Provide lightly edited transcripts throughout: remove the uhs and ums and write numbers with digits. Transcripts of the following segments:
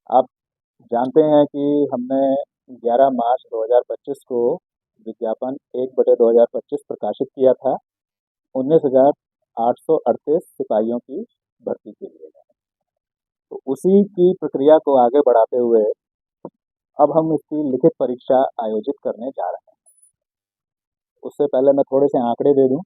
आप जानते हैं कि हमने 11 मार्च 2025 को विज्ञापन 1/2025 प्रकाशित किया था 19,838 सिपाहियों की भर्ती के लिए। तो उसी की प्रक्रिया को आगे बढ़ाते हुए अब हम इसकी लिखित परीक्षा आयोजित करने जा रहे हैं। उससे पहले मैं थोड़े से आंकड़े दे दूं।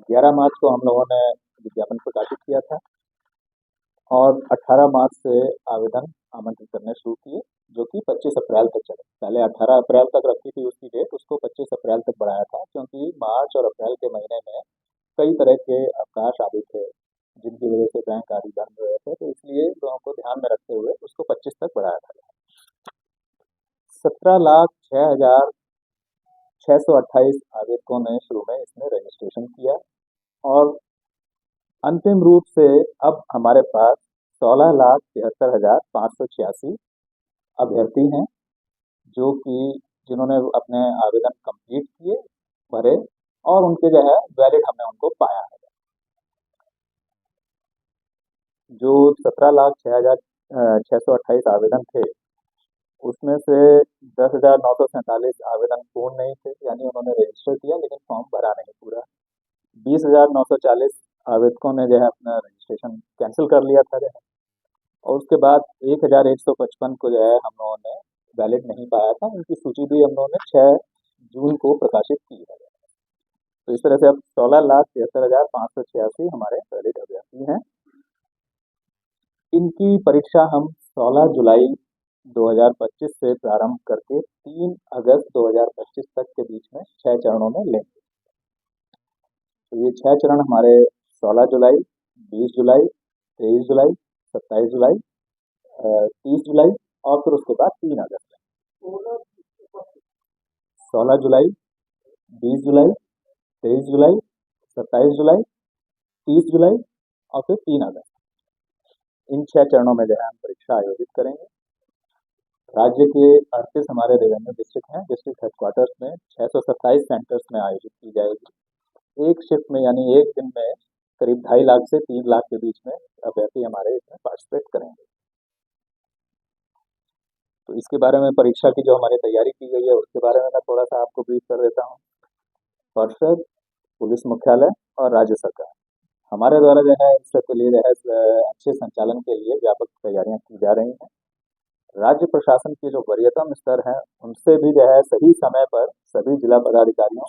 11 मार्च को हम लोगों ने विज्ञापन प्रकाशित किया था और 18 मार्च से आवेदन आमंत्रित करने शुरू किए, जो कि 25 अप्रैल तक चले। पहले 18 अप्रैल तक रखी थी उसकी डेट, उसको 25 अप्रैल तक बढ़ाया था, क्योंकि मार्च और अप्रैल के महीने में कई तरह के अवकाश आदि थे, जिनकी वजह से बैंक आदि बंद हुए थे, तो इसलिए लोगों को ध्यान में रखते हुए उसको 25 तक बढ़ाया था। 17,06,628 आवेदकों ने शुरू में इसमें रजिस्ट्रेशन किया और अंतिम रूप से अब हमारे पास 16,73,586 अभ्यर्थी हैं, जो कि जिन्होंने अपने आवेदन कंप्लीट किए, भरे और उनके जो है वैलिड हमने उनको पाया है। जो 17,06,628 आवेदन थे, उसमें से 10,947 आवेदन पूर्ण नहीं थे, यानी उन्होंने रजिस्टर किया लेकिन फॉर्म भरा नहीं पूरा। 20,940 आवेदकों ने जो है अपना रजिस्ट्रेशन कैंसिल कर लिया था जो है, और उसके बाद 1,155 को जो है हम लोगों ने वैलिड नहीं पाया था। उनकी सूची भी हम लोगों ने 6 जून को प्रकाशित की है। तो इस तरह से अब 16,73,586 हमारे वैलिड अभ्यर्थी हैं। इनकी परीक्षा हम 16 जुलाई 2025 से प्रारंभ करके 3 अगस्त 2025 तक के बीच में 6 चरणों में लेंगे। तो ये 6 चरण हमारे 16 जुलाई, 20 जुलाई, 23 जुलाई, 27 जुलाई, 30 जुलाई और फिर उसके बाद 3 अगस्त। 16 जुलाई, 20 जुलाई, 23 जुलाई, 27 जुलाई, 30 जुलाई और फिर 3 अगस्त। इन 6 चरणों में जो है हम परीक्षा आयोजित करेंगे। राज्य के 38 हमारे रेवेन्यू डिस्ट्रिक्ट हैं। डिस्ट्रिक्ट हेडक्वार्टर्स में 627 सेंटर्स में आयोजित की जाएगी। एक शिफ्ट में यानी एक दिन में करीब 2.5 लाख से 3 लाख के बीच में अभ्यर्थी हमारे इसमें पार्टिसिपेट करेंगे। तो इसके बारे में, परीक्षा की जो हमारी तैयारी की गई है उसके बारे में मैं थोड़ा सा आपको ब्रीफ कर देता हूँ। परिषद, पुलिस मुख्यालय और राज्य सरकार हमारे द्वारा जो है इसके लिए जो है अच्छे संचालन के लिए व्यापक तैयारियां की जा रही हैं। राज्य प्रशासन के जो वरीयतम स्तर हैं, उनसे भी जो है सही समय पर सभी जिला पदाधिकारियों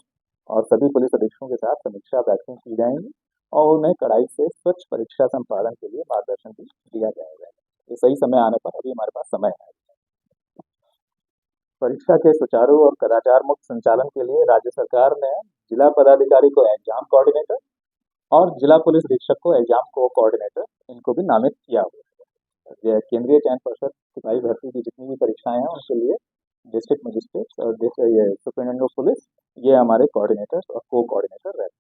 और सभी पुलिस अधीक्षकों के साथ समीक्षा बैठकें की जाएंगी और उन्हें कड़ाई से स्वच्छ परीक्षा संपादन के लिए मार्गदर्शन भी दिया जाएगा। ये सही समय आने पर अभी हमारे पास समय है। परीक्षा के सुचारू और कदाचार मुक्त संचालन के लिए राज्य सरकार ने जिला पदाधिकारी को एग्जाम कोऑर्डिनेटर और जिला पुलिस अधीक्षक को एग्जाम को कोऑर्डिनेटर, इनको भी नामित किया हुआ है। केंद्रीय चयन पर्षद सिपाही भर्ती की जितनी भी परीक्षाएं हैं उनके लिए डिस्ट्रिक्ट मजिस्ट्रेट और सुप्रिंटेंडेंट ऑफ पुलिस, ये हमारे कोऑर्डिनेटर्स और को कोऑर्डिनेटर रहते हैं।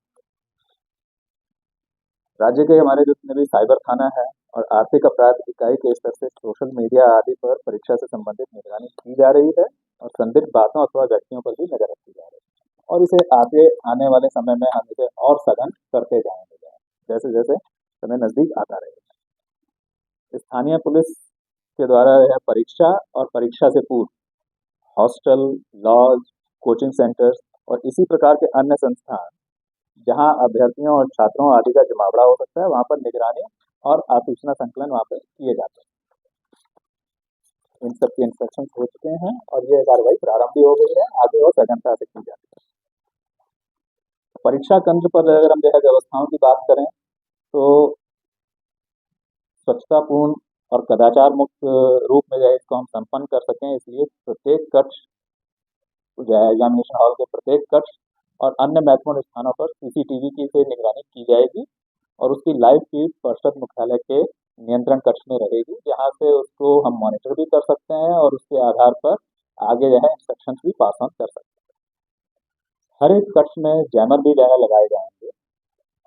राज्य के हमारे जितने भी साइबर थाना है और आर्थिक अपराध इकाई के स्तर से सोशल मीडिया आदि पर परीक्षा से संबंधित निगरानी की जा रही है और संदिग्ध बातों अथवा व्यक्तियों पर भी नजर रखी जा रही है, और इसे आगे आने वाले समय में हम इसे और सघन करते जाएंगे जैसे जैसे समय नजदीक आता रहेगा। स्थानीय पुलिस के द्वारा यह परीक्षा और परीक्षा से पूर्व हॉस्टल, लॉज, कोचिंग सेंटर्स और इसी प्रकार के अन्य संस्थान जहां अभ्यर्थियों और छात्रों आदि का जमावड़ा हो सकता है, वहां पर निगरानी और आसूचना संकलन वहां पर किए जाते हैं। इन सब के इंस्ट्रक्शन हो चुके हैं और ये कार्रवाई प्रारंभ भी हो गई है, आगे और सघनता से की जाती है। परीक्षा केंद्र पर अगर हम जो है व्यवस्थाओं की बात करें तो स्वच्छतापूर्ण और कदाचार मुक्त रूप में जो है इसको हम संपन्न कर सकें, इसलिए प्रत्येक कक्ष जो है एग्जामिनेशन हॉल के प्रत्येक कक्ष और अन्य महत्वपूर्ण स्थानों पर सीसीटीवी की से निगरानी की जाएगी और उसकी लाइव फीड परिषद मुख्यालय के नियंत्रण कक्ष में रहेगी, जहां से उसको हम मॉनिटर भी कर सकते हैं और उसके आधार पर आगे जो है इंस्ट्रक्शन भी पास ऑन कर सकते हैं। हर एक कक्ष में जैमर भी जो है लगाए जाएंगे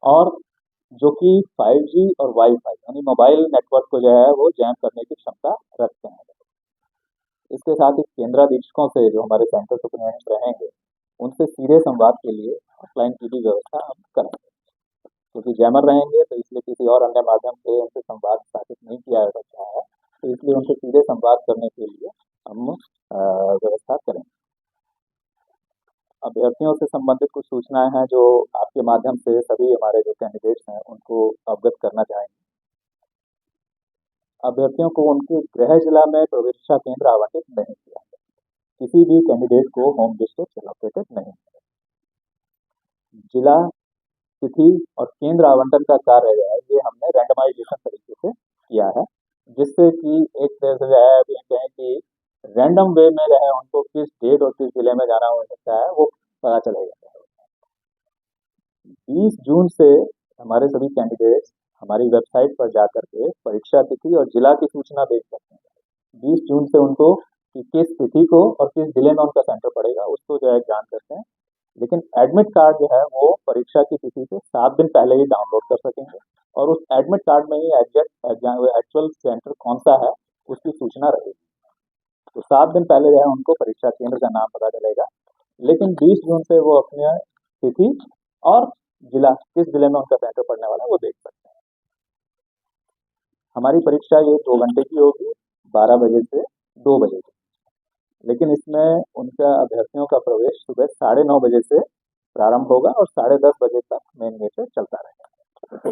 और जो कि 5G और वाईफाई यानी मोबाइल नेटवर्क को जो है वो जैम करने की क्षमता रखते हैं। इसके साथ ही केंद्राधीशकों से जो हमारे सेंटर सुपरिटेंडेंट रहेंगे उनसे सीधे संवाद के लिए ऑफलाइन की भी व्यवस्था हम करेंगे, क्योंकि जैमर रहेंगे तो इसलिए किसी और अन्य माध्यम से उनसे संवाद स्थापित नहीं किया जा सकता है, तो इसलिए उनसे सीधे संवाद करने के लिए हम व्यवस्था करेंगे। अभ्यर्थियों से संबंधित कुछ सूचनाएं हैं जो आपके माध्यम से सभी हमारे जो कैंडिडेट्स हैं उनको अवगत करना चाहेंगे। अभ्यर्थियों को उनके गृह जिला में प्रवेशिका केंद्र आवंटित नहीं किया है। किसी भी कैंडिडेट को होम डिस्ट्रिक्ट एलोकेटेड नहीं है। जिला, तिथि और केंद्र आवंटन का कार्य जो है ये हमने रैंडमाइजेशन तरीके से किया है, जिससे कि एक तरह से जो है अभी कहें कि रैंडम वे में जो है उनको किस डेट और किस जिले में जाना हो सकता है वो पता चलेगा। 20 जून से हमारे सभी कैंडिडेट्स हमारी वेबसाइट पर जाकर के परीक्षा तिथि और जिला की सूचना देख सकते हैं। 20 जून से उनको कि किस तिथि को और किस जिले में उनका सेंटर पड़ेगा उसको जो है जान सकते हैं। लेकिन एडमिट कार्ड जो है वो परीक्षा की तिथि से 7 दिन पहले ही डाउनलोड कर सकेंगे और उस एडमिट कार्ड में ही एग्जैक्ट एक्चुअल सेंटर कौन सा है उसकी सूचना रहेगी। तो 7 दिन पहले जो है उनको परीक्षा केंद्र का नाम पता चलेगा, लेकिन 20 जून से वो अपनी तिथि और जिला, किस जिले में उनका सेंटर पड़ने वाला है वो देख सकते हैं। हमारी परीक्षा ये 2 घंटे की होगी, 12 बजे से 2 बजे तक, लेकिन इसमें उनका अभ्यर्थियों का प्रवेश सुबह 9:30 बजे से प्रारंभ होगा और 10:30 बजे तक मेन गेट से चलता रहेगा।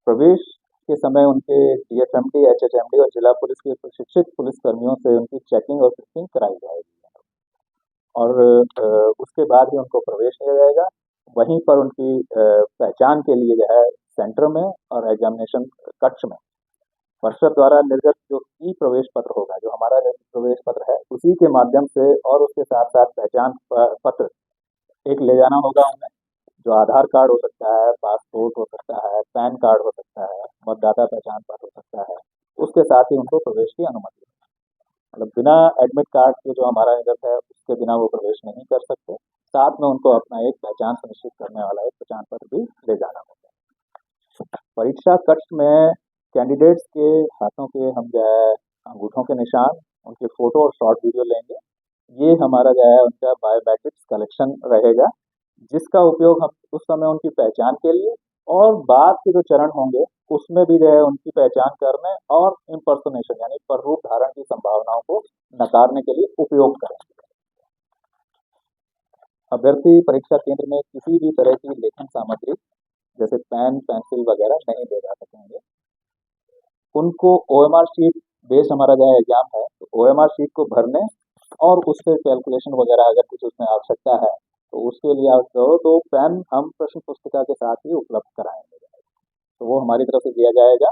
प्रवेश के समय उनके डीएफएमडी, एचएचएमडी और जिला पुलिस के प्रशिक्षित पुलिसकर्मियों से उनकी चेकिंग और फिटिंग कराई जाएगी और उसके बाद ही उनको प्रवेश दिया जाएगा। वहीं पर उनकी पहचान के लिए जो है सेंटर में और एग्जामिनेशन कक्ष में पर्षद द्वारा निर्गत जो ई प्रवेश पत्र होगा, जो हमारा प्रवेश पत्र है उसी के माध्यम से और उसके साथ साथ पहचान पत्र एक ले जाना होगा उन्हें, जो आधार कार्ड हो सकता है, पासपोर्ट हो सकता है, पैन कार्ड हो सकता है, मतदाता पहचान पत्र हो सकता है। उसके साथ ही उनको प्रवेश की अनुमति, मतलब बिना एडमिट कार्ड के जो हमारा निर्गत है उसके बिना वो प्रवेश नहीं कर सकते। साथ में उनको अपना एक पहचान सुनिश्चित करने वाला एक पहचान पत्र भी ले जाना होगा। परीक्षा कक्ष में कैंडिडेट्स के हाथों के हम जो है अंगूठों के निशान, उनके फोटो और शॉर्ट वीडियो लेंगे। ये हमारा जो है उनका बायोमेट्रिक्स कलेक्शन रहेगा, जिसका उपयोग हम उस समय उनकी पहचान के लिए और बाद के जो चरण होंगे उसमें भी जो है उनकी पहचान करने और इम्पर्सोनेशन यानी प्ररूप धारण की संभावनाओं को नकारने के लिए उपयोग करेंगे। अभ्यर्थी परीक्षा केंद्र में किसी भी तरह की लेखन सामग्री जैसे पेन, पेंसिल वगैरह नहीं ले जा सकेंगे। उनको ओएमआर शीट बेस हमारा जो है एग्जाम है, तो ओएमआर शीट को भरने और उससे कैलकुलेशन वगैरह अगर कुछ उसमें आवश्यकता है तो उसके लिए आप कहो तो पेन हम प्रश्न पुस्तिका के साथ ही उपलब्ध कराएंगे, तो वो हमारी तरफ से दिया जाएगा।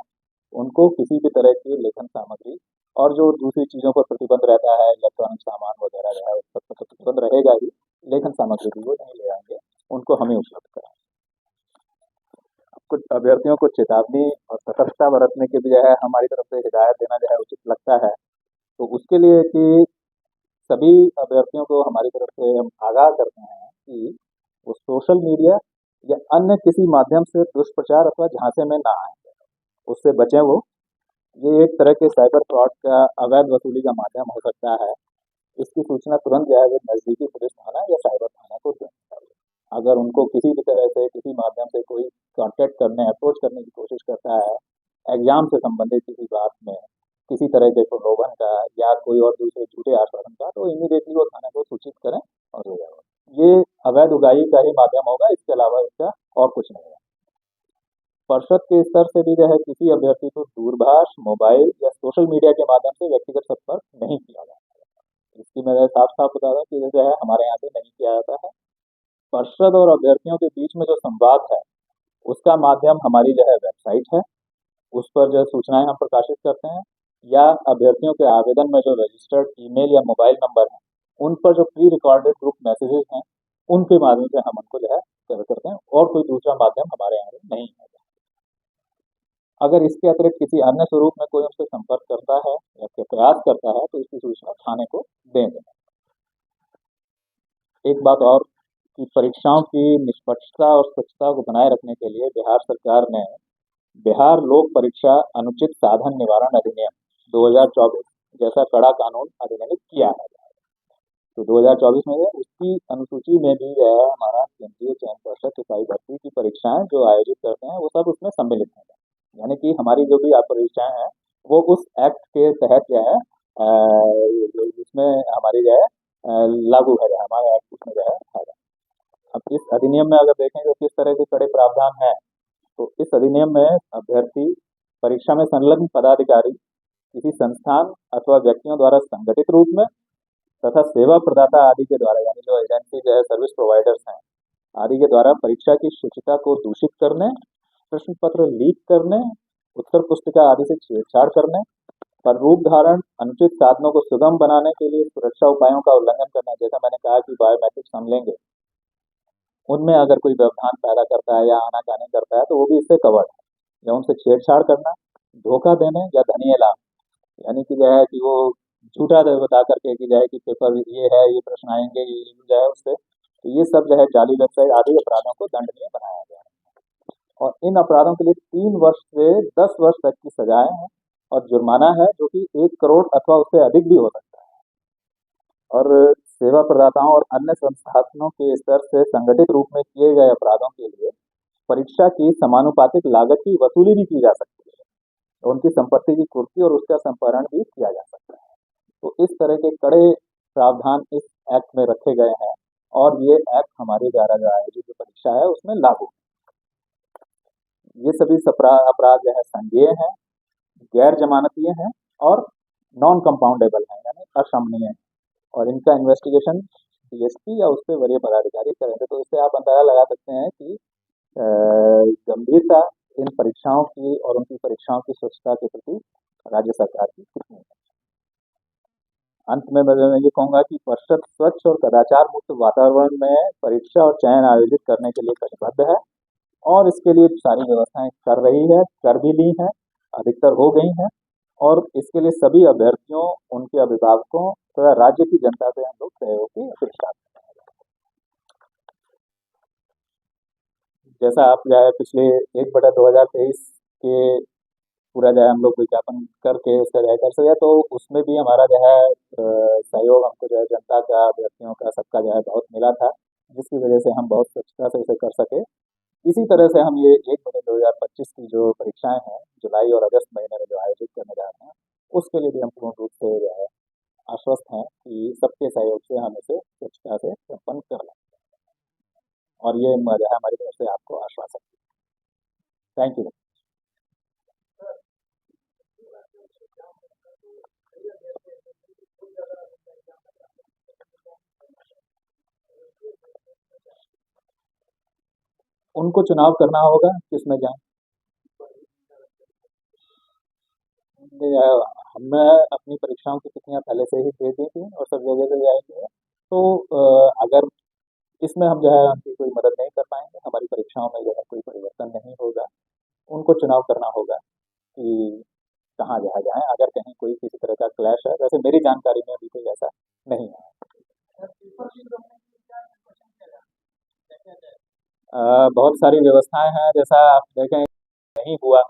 उनको किसी भी तरह की लेखन सामग्री और जो दूसरी चीज़ों पर प्रतिबंध रहता है, इलेक्ट्रॉनिक सामान वगैरह जो है उस पर तो प्रतिबंध रहेगा ही, लेखन सामग्री भी वो नहीं ले आएंगे, उनको हम ही उपलब्ध कराएंगे। कुछ अभ्यर्थियों को चेतावनी और सतर्कता बरतने की भी जो है हमारी तरफ से हिदायत देना जो है उचित लगता है। तो उसके लिए कि सभी अभ्यर्थियों को हमारी तरफ से हम आगाह करते हैं कि वो सोशल मीडिया या अन्य किसी माध्यम से दुष्प्रचार अथवा झांसे में ना आए, उससे बचें वो। ये एक तरह के साइबर फ्रॉड का अवैध वसूली का माध्यम हो सकता है। इसकी सूचना तुरंत जो है वो नज़दीकी पुलिस थाना या साइबर थाना को देनी चाहिए। अगर उनको किसी भी तरह से किसी माध्यम से कोई कांटेक्ट करने, अप्रोच करने की कोशिश करता है एग्जाम से संबंधित किसी बात में, किसी तरह के प्रलोभन का या कोई और दूसरे झूठे आश्वासन का, तो इमीडिएटली वो थाने को सूचित करें और हो जाएगा। ये अवैध उगाही का ही माध्यम होगा, इसके अलावा इसका और कुछ नहीं है। पर्षद के स्तर से भी जो है किसी अभ्यर्थी को दूरभाष, मोबाइल या सोशल मीडिया के माध्यम से व्यक्तिगत संपर्क नहीं किया जाता। इसकी मैं साफ साफ बता दूं कि जो है हमारे यहाँ से नहीं किया जाता है। पर्षद और अभ्यर्थियों के बीच में जो संवाद है उसका माध्यम हमारी जो है वेबसाइट है, उस पर जो सूचनाएं हम प्रकाशित करते हैं, या अभ्यर्थियों के आवेदन में जो रजिस्टर्ड ईमेल या मोबाइल नंबर हैं उन पर जो प्री रिकॉर्डेड ग्रुप मैसेजेस हैं उनके माध्यम से हम उनको जो है शेयर करते हैं, और कोई दूसरा माध्यम हमारे यहाँ नहीं है। अगर इसके अतिरिक्त किसी अन्य स्वरूप में कोई हमसे संपर्क करता है या प्रयास करता है तो इसकी सूचना थाने को देंगे। एक बात और कि परीक्षाओं की निष्पक्षता और स्वच्छता को बनाए रखने के लिए बिहार सरकार ने बिहार लोक परीक्षा अनुचित साधन निवारण अधिनियम 2024 जैसा कड़ा कानून अधिनियमित किया है। तो 2024 में उसकी अनुसूची में भी जो है हमारा केंद्रीय चयन पर्षद सिपाही भर्ती की परीक्षाएं जो आयोजित करते हैं वो सब उसमें सम्मिलित हैं। यानी कि हमारी जो भी परीक्षाएं हैं वो उस एक्ट के तहत जो है उसमें हमारी जो है लागू है, हमारा एक्ट उसमें जो है। अब इस अधिनियम में अगर देखें तो किस तरह के कड़े प्रावधान हैं, तो इस अधिनियम में अभ्यर्थी परीक्षा में संलग्न पदाधिकारी किसी संस्थान अथवा व्यक्तियों द्वारा संगठित रूप में तथा सेवा प्रदाता आदि के द्वारा, यानी जो एजेंसी जो है सर्विस प्रोवाइडर्स हैं आदि के द्वारा परीक्षा की शुचिता को दूषित करने, प्रश्न पत्र लीक करने, उत्तर पुस्तिका आदि से छेड़छाड़ करने, प्रारूप धारण, अनुचित साधनों को सुगम बनाने के लिए सुरक्षा उपायों का उल्लंघन करना, जैसा मैंने कहा कि बायोमेट्रिक्स हम लेंगे, उनमें अगर कोई व्यवधान पैदा करता है या आनाकानी करता है तो वो भी इससे कवर्ड है। या उनसे छेड़छाड़ करना, धोखा देने या धनीय लाभ, यानी कि जो है कि वो झूठा बता करके कि जो है कि पेपर ये है, ये प्रश्न आएंगे, ये जो है उससे, तो ये सब जो है जाली वेबसाइट आदि अपराधों को दंडनीय बनाया गया है। और इन अपराधों के लिए 3 वर्ष से 10 वर्ष तक की सजाएं हैं और जुर्माना है जो कि 1 करोड़ अथवा उससे अधिक भी हो सकता है। और सेवा प्रदाताओं और अन्य संस्थानों के स्तर से संगठित रूप में किए गए अपराधों के लिए परीक्षा की समानुपातिक लागत की वसूली भी की जा सकती है, तो उनकी संपत्ति की कुर्की और उसका संपहरण भी किया जा सकता है। तो इस तरह के कड़े प्रावधान इस एक्ट में रखे गए हैं और ये एक्ट हमारे द्वारा जो आयोजित जो परीक्षा है उसमें लागू है। ये सभी अपराध जो है संज्ञेय हैं, गैर जमानतीय हैं और नॉन कंपाउंडेबल हैं, यानी अशमनीय हैं, और इनका इन्वेस्टिगेशन डीएसपी या उससे वरीय पदाधिकारी करेंगे। तो इससे आप अंदाजा लगा सकते हैं कि गंभीरता इन परीक्षाओं की और उनकी परीक्षाओं की स्वच्छता के प्रति राज्य सरकार की कितनी है। अंत में मैं ये कहूंगा कि परिषद स्वच्छ और कदाचार मुक्त वातावरण में परीक्षा और चयन आयोजित करने के लिए कटिबद्ध है और इसके लिए सारी व्यवस्थाएं कर रही है, कर भी ली हैं, अधिकतर हो गई हैं, और इसके लिए सभी अभ्यर्थियों, उनके अभिभावकों तथा राज्य की जनता से हम लोग सहयोग की अपेक्षा करते हैं। जैसा आप जो है पिछले 1/2023 के पूरा जो है हम लोग विज्ञापन करके उसका जो है कर सके, तो उसमें भी हमारा जो है सहयोग हमको जो है जनता का, अभ्यर्थियों का, सबका जो है बहुत मिला था, जिसकी वजह से हम बहुत स्वच्छता से इसे कर सके। इसी तरह से हम ये 1/2025 की जो परीक्षाएं हैं जुलाई और अगस्त महीने में जो आयोजित करने जा रहे हैं उसके लिए भी हम पूर्ण रूप से जो है आश्वस्त हैं कि सबके सहयोग से हम इसे स्वच्छता से संपन्न कर लें, और ये जो है हमारी तरफ से आपको आश्वासन। Thank you. उनको चुनाव करना होगा किसमें जाए। हमने अपनी परीक्षाओं की तिथियां पहले से ही दे दी थी और सब जगह से जाएंगे, तो अगर इसमें हम जो है उनकी कोई मदद नहीं कर पाएंगे, हमारी परीक्षाओं में जो है कोई परिवर्तन नहीं होगा, उनको चुनाव करना होगा कि कहाँ जाया जाए अगर कहीं कोई किसी तरह का क्लैश है। वैसे मेरी जानकारी में अभी कोई ऐसा नहीं है। बहुत सारी व्यवस्थाएं हैं, जैसा आप देखें नहीं हुआ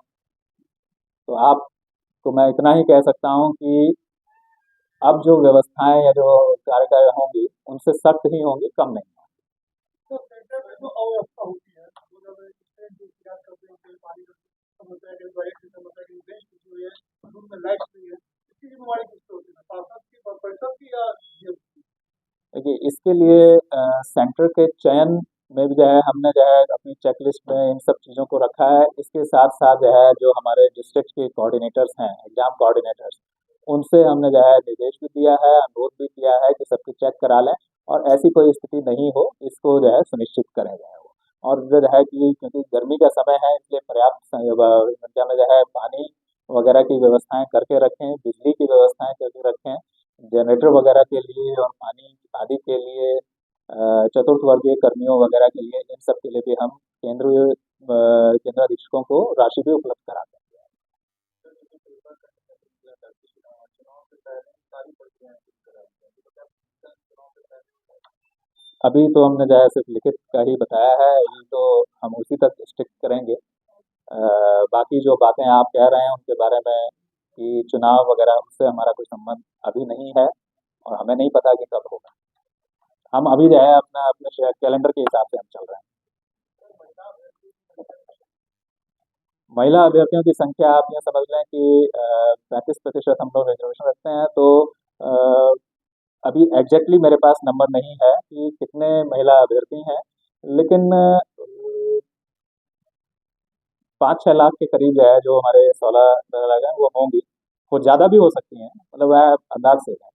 तो आपको मैं इतना ही कह सकता हूँ कि अब जो व्यवस्थाएं या जो कार्य होंगी उनसे सख्त ही होंगी, कम नहीं। देखिए इसके लिए सेंटर के चयन में भी जो है हमने जो है अपनी चेकलिस्ट में इन सब चीज़ों को रखा है। इसके साथ साथ जो है जो हमारे डिस्ट्रिक्ट के कोऑर्डिनेटर्स हैं, एग्जाम कोऑर्डिनेटर्स, उनसे हमने जो है निर्देश भी दिया है, अनुरोध भी किया है कि सबकी चेक करा लें और ऐसी कोई स्थिति नहीं हो, इसको जो है सुनिश्चित करें जाए वो। और जो है कि क्योंकि गर्मी का समय है इसलिए पर्याप्त संख्या में जो है पानी वगैरह की व्यवस्थाएं करके रखें, बिजली की व्यवस्थाएं करके रखें, जनरेटर वगैरह के लिए और पानी आदि के लिए, चतुर्थ वर्गीय कर्मियों वगैरह के लिए, इन सब के लिए भी हम केंद्राधीशकों को राशि भी उपलब्ध कराते हैं। अभी तो हमने जो है सिर्फ लिखित का ही बताया है, ये तो हम उसी तक स्टिक करेंगे। बाकी जो बातें आप कह रहे हैं उनके बारे में कि चुनाव वगैरह, उससे हमारा कोई संबंध अभी नहीं है और हमें नहीं पता कि कब होगा। हम अभी जो है अपना अपने कैलेंडर के हिसाब से हम चल रहे हैं। महिला अभ्यर्थियों की संख्या आप ये समझ लें कि 35% हम लोग रिजर्वेशन रखते हैं, तो अ, अभी एग्जैक्टली मेरे पास नंबर नहीं है कि कितने महिला अभ्यर्थी हैं, लेकिन 5-6 लाख के करीब जो है, जो हमारे 16 हैं वो होंगी। वो ज़्यादा भी हो सकती हैं, मतलब वह अंदाज से है।